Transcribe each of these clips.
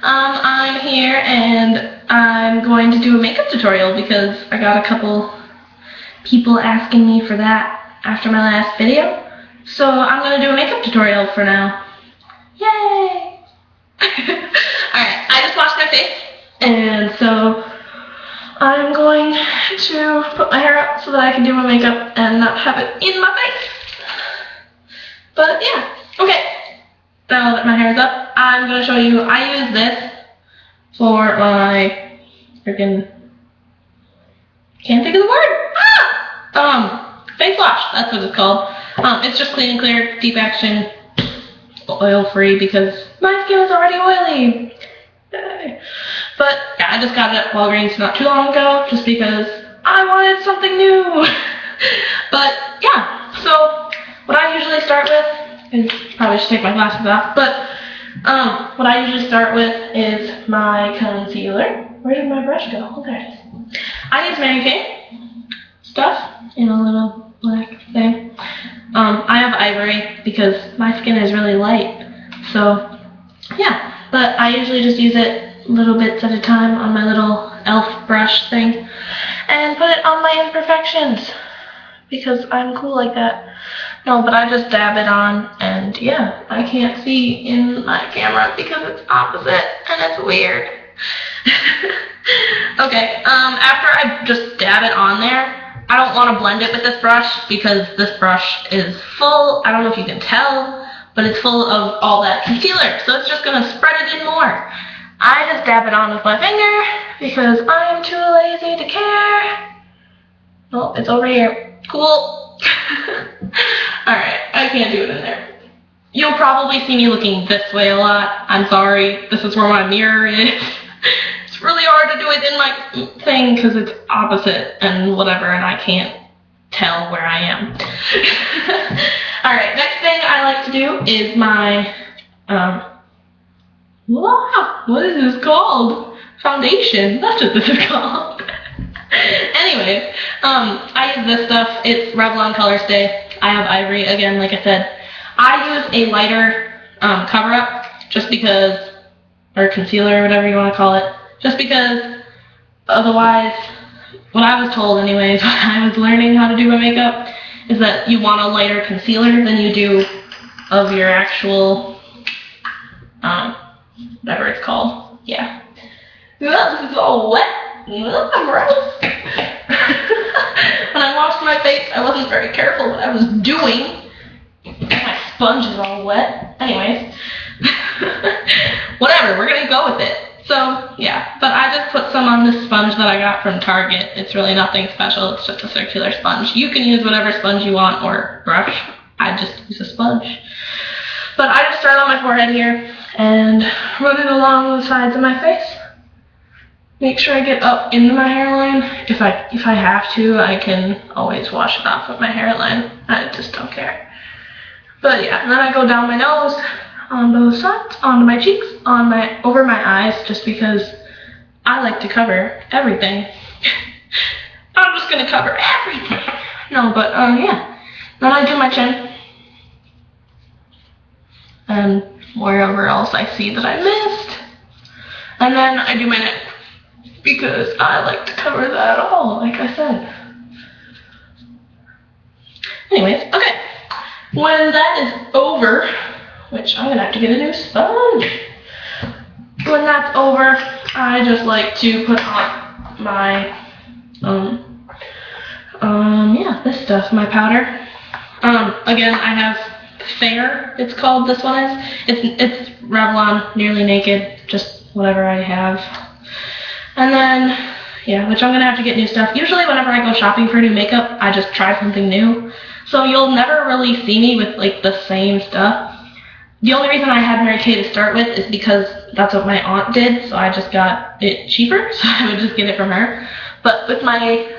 I'm here and I'm going to do a makeup tutorial because I got a couple people asking me for that after my last video. So I'm going to do a makeup tutorial for now. Yay! Alright, I just washed my face, and so I'm going to put my hair up so that I can do my makeup and not have it in my face. But yeah, okay. Now that my hair is up, I'm going to show you, I use this for my freaking, can't think of the word, face wash, that's what it's called. It's just clean and clear, deep action, oil free because my skin is already oily. Yay. But yeah, I just got it at Walgreens not too long ago just because I wanted something new. But yeah, so what I usually start with is, probably should take my glasses off, but what I usually start with is my concealer. Where did my brush go? Oh, there it is. I use Mary Kay stuff in a little black thing. I have ivory because my skin is really light, so yeah, but I usually just use it little bits at a time on my little elf brush thing and put it on my imperfections because I'm cool like that. No, but I just dab it on, and yeah, I can't see in my camera because it's opposite and it's weird. Okay, after I just dab it on there, I don't want to blend it with this brush because this brush is full, I don't know if you can tell, but it's full of all that concealer, so it's just going to spread it in more. I just dab it on with my finger because I'm too lazy to care. Oh, it's over here. Cool. Alright, I can't do it in there. You'll probably see me looking this way a lot. I'm sorry. This is where my mirror is. It's really hard to do it in my thing because it's opposite and whatever, and I can't tell where I am. Alright, next thing I like to do is my, what is this called? Foundation. That's what this is called. Anyways, I use this stuff. It's Revlon Color Stay. I have ivory again, like I said. I use a lighter cover-up just because, or concealer, whatever you want to call it, just because otherwise, what I was told anyways when I was learning how to do my makeup is that you want a lighter concealer than you do of your actual, whatever it's called. Yeah. Ugh, this is all wet. Ugh, gross. When I washed my face, I wasn't very careful what I was doing. My sponge is all wet. Anyways. Whatever, we're gonna go with it. So, yeah. But I just put some on this sponge that I got from Target. It's really nothing special. It's just a circular sponge. You can use whatever sponge you want or brush. I just use a sponge. But I just start on my forehead here and run it along the sides of my face. Make sure I get up into my hairline. If I have to, I can always wash it off with my hairline. I just don't care. But yeah, and then I go down my nose, on both sides, onto my cheeks, over my eyes, just because I like to cover everything. I'm just gonna cover everything. No, but yeah. Then I do my chin. And wherever else I see that I missed. And then I do my neck. Because I like to cover that all, like I said. Anyways, okay. When that is over, which I'm going to have to get a new sponge. When that's over, I just like to put on my, yeah, this stuff, my powder. Again, I have Fair, it's called, this one is. It's Revlon, Nearly Naked, just whatever I have. And then, yeah, which I'm going to have to get new stuff. Usually whenever I go shopping for new makeup, I just try something new. So you'll never really see me with, like, the same stuff. The only reason I had Mary Kay to start with is because that's what my aunt did, so I just got it cheaper, so I would just get it from her. But with my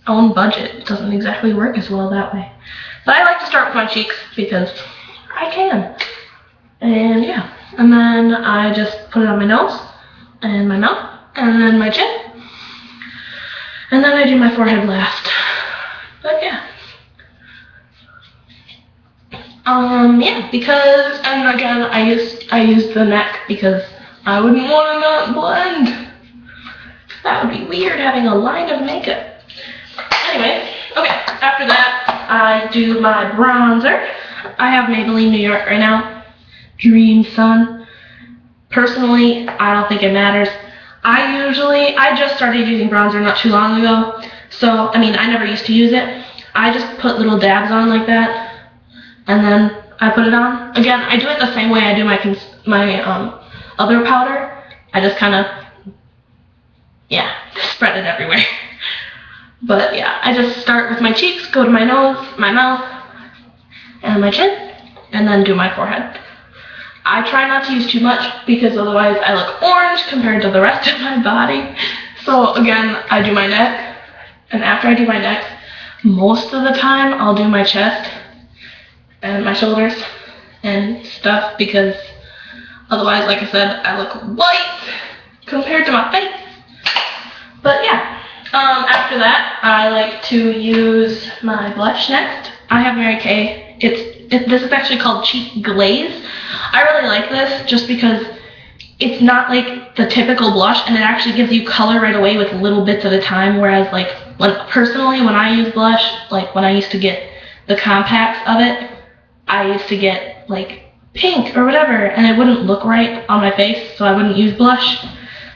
own budget, it doesn't exactly work as well that way. But I like to start with my cheeks because I can. And, yeah. And then I just put it on my nose. And my mouth, and then my chin, and then I do my forehead last. But yeah. Yeah, because, and again, I used I used the neck because I wouldn't want to not blend. That would be weird having a line of makeup. Anyway, okay, after that, I do my bronzer. I have Maybelline New York right now. Dream Sun. Personally, I don't think it matters. I just started using bronzer not too long ago. So, I mean, I never used to use it. I just put little dabs on like that, and then I put it on. Again, I do it the same way I do my other powder. I just kind of, yeah, spread it everywhere. But yeah, I just start with my cheeks, go to my nose, my mouth, and my chin, and then do my forehead. I try not to use too much because otherwise I look orange compared to the rest of my body. So again, I do my neck, and after I do my neck, most of the time I'll do my chest and my shoulders and stuff because otherwise, like I said, I look white compared to my face. But yeah, after that, I like to use my blush next. I have Mary Kay. This is actually called Cheek Glaze. I really like this just because it's not like the typical blush, and it actually gives you color right away with little bits at a time, whereas like personally when I use blush, like when I used to get the compacts of it, I used to get like pink or whatever, and it wouldn't look right on my face, so I wouldn't use blush.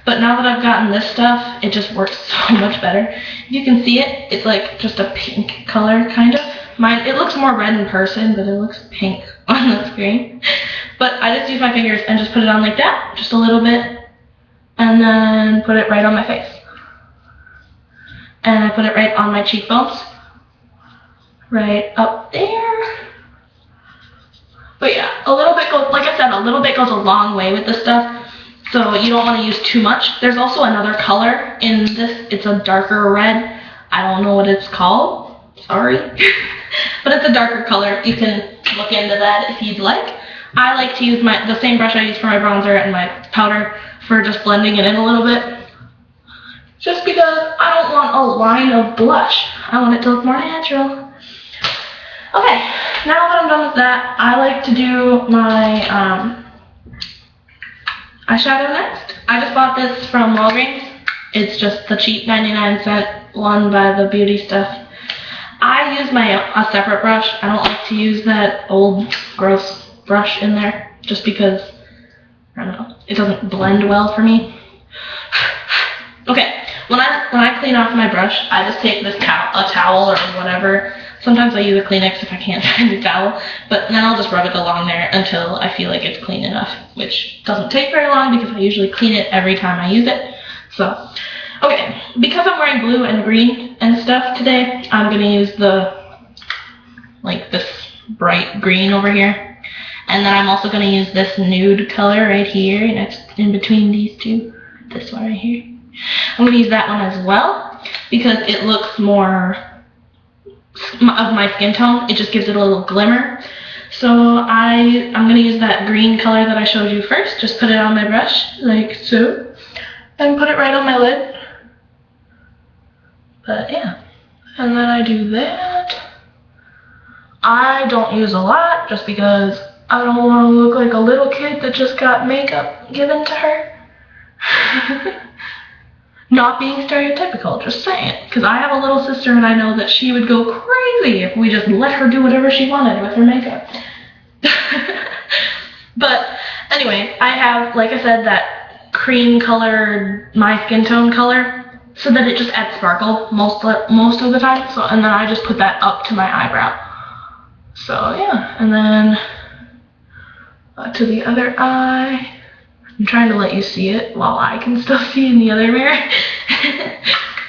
But now that I've gotten this stuff, it just works so much better. If you can see it, it's like just a pink color, kind of. It looks more red in person, but it looks pink on the screen. But I just use my fingers and just put it on like that, just a little bit, and then put it right on my face. And I put it right on my cheekbones, right up there. But yeah, a little bit goes, like I said, a little bit goes a long way with this stuff. So you don't want to use too much. There's also another color in this. It's a darker red. I don't know what it's called. Sorry. But it's a darker color. You can look into that if you'd like. I like to use the same brush I use for my bronzer and my powder for just blending it in a little bit. Just because I don't want a line of blush. I want it to look more natural. Okay, now that I'm done with that, I like to do my eyeshadow next. I just bought this from Walgreens. It's just the cheap 99-cent one by the beauty stuff. I use a separate brush. I don't like to use that old gross brush in there just because, I don't know, it doesn't blend well for me. Okay, when I clean off my brush, I just take this a towel or whatever. Sometimes I use a Kleenex if I can't find a towel, but then I'll just rub it along there until I feel like it's clean enough, which doesn't take very long because I usually clean it every time I use it. So, okay, because I'm wearing blue and green and stuff today, I'm going to use this bright green over here. And then I'm also going to use this nude color right here, next in between these two, this one right here. I'm going to use that one as well because it looks more of my skin tone. It just gives it a little glimmer. So I'm going to use that green color that I showed you first. Just put it on my brush like so and put it right on my lid. But yeah, and then I do that. I don't use a lot just because I don't want to look like a little kid that just got makeup given to her. Not being stereotypical, just saying. Because I have a little sister and I know that she would go crazy if we just let her do whatever she wanted with her makeup. But anyway, I have, like I said, that cream colored, my skin tone color, so that it just adds sparkle most of the time. So, and then I just put that up to my eyebrow. So yeah, and then to the other eye. I'm trying to let you see it while I can still see in the other mirror.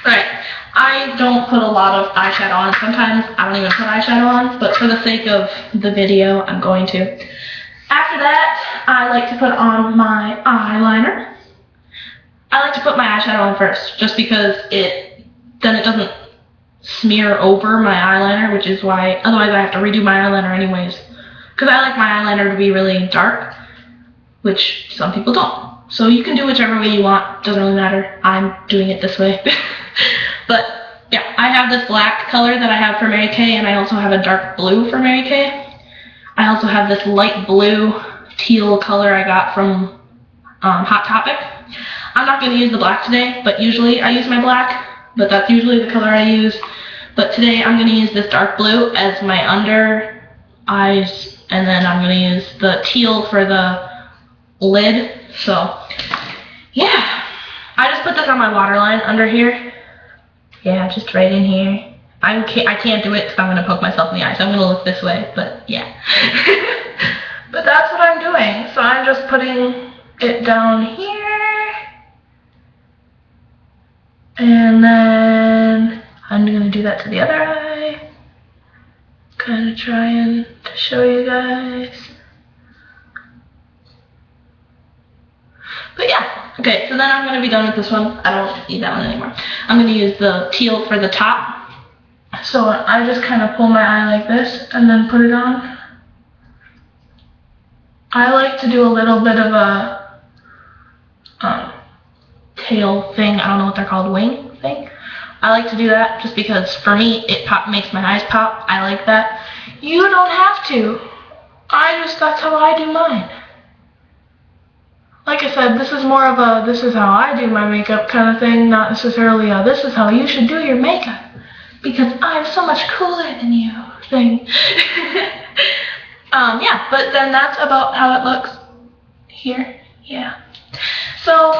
Alright, I don't put a lot of eyeshadow on. Sometimes I don't even put eyeshadow on, but for the sake of the video, I'm going to. After that, I like to put on my eyeliner. I like to put my eyeshadow on first, just because then it doesn't smear over my eyeliner, which is why, otherwise I have to redo my eyeliner anyways. Because I like my eyeliner to be really dark, which some people don't. So you can do whichever way you want, doesn't really matter. I'm doing it this way. But yeah, I have this black color that I have for Mary Kay, and I also have a dark blue for Mary Kay. I also have this light blue teal color I got from Hot Topic. I'm not going to use the black today, but usually I use my black, but that's usually the color I use. But today I'm going to use this dark blue as my under eyes, and then I'm going to use the teal for the lid. So yeah, I just put this on my waterline under here. Yeah, just right in here. I can't do it because I'm going to poke myself in the eye, so I'm going to look this way, but yeah. But that's what I'm doing. So I'm just putting it down here. And then I'm going to do that to the other eye. Kind of trying to show you guys. But yeah, okay, so then I'm going to be done with this one. I don't need that one anymore. I'm going to use the teal for the top. So I just kind of pull my eye like this and then put it on. I like to do a little bit of a tail thing. I don't know what they're called, wing thing. I like to do that just because for me it makes my eyes pop. I like that. You don't have to. That's how I do mine. Like I said, this is more of a this is how I do my makeup kind of thing, not necessarily a this is how you should do your makeup because I'm so much cooler than you thing. Yeah, but then that's about how it looks here. Yeah. So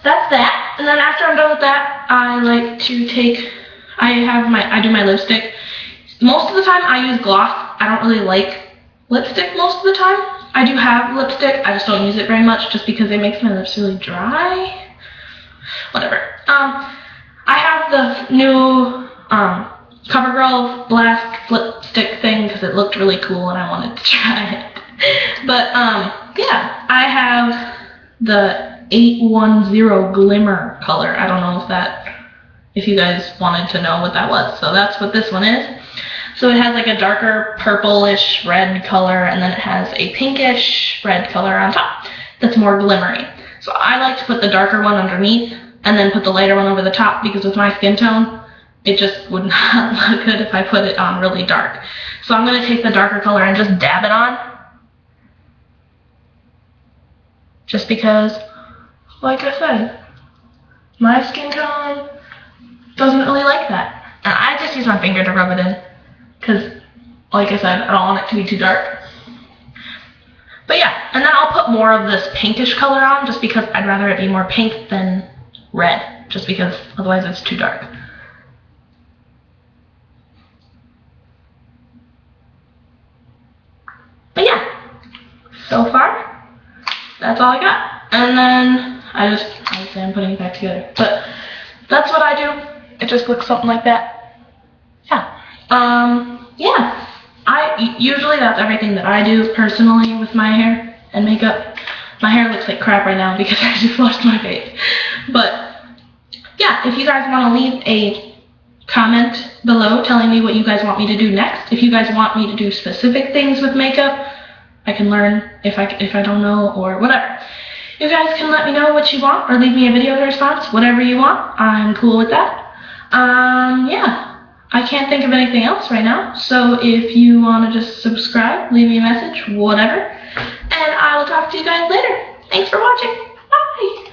that's that. And then after I'm done with that, I like to I do my lipstick. Most of the time I use gloss. I don't really like lipstick most of the time. I do have lipstick. I just don't use it very much just because it makes my lips really dry. Whatever. I have the new CoverGirl black lipstick thing because it looked really cool and I wanted to try it. But yeah, I have the 810 Glimmer color. I don't know if you guys wanted to know what that was. So that's what this one is. So it has like a darker purplish red color, and then it has a pinkish red color on top that's more glimmery. So I like to put the darker one underneath and then put the lighter one over the top because with my skin tone, it just would not look good if I put it on really dark. So I'm going to take the darker color and just dab it on. Just because, like I said, my skin tone doesn't really like that. And I just use my finger to rub it in. Because, like I said, I don't want it to be too dark. But yeah, and then I'll put more of this pinkish color on just because I'd rather it be more pink than red. Just because otherwise it's too dark. But yeah, so far, that's all I got. And then obviously I'm putting it back together. But that's what I do. It just looks something like that. Yeah. Yeah, usually that's everything that I do personally with my hair and makeup. My hair looks like crap right now because I just washed my face. But yeah, if you guys want to leave a comment below telling me what you guys want me to do next. If you guys want me to do specific things with makeup, I can learn if I don't know or whatever. You guys can let me know what you want or leave me a video response, whatever you want. I'm cool with that. Yeah. I can't think of anything else right now, so if you want to just subscribe, leave me a message, whatever, and I will talk to you guys later. Thanks for watching. Bye!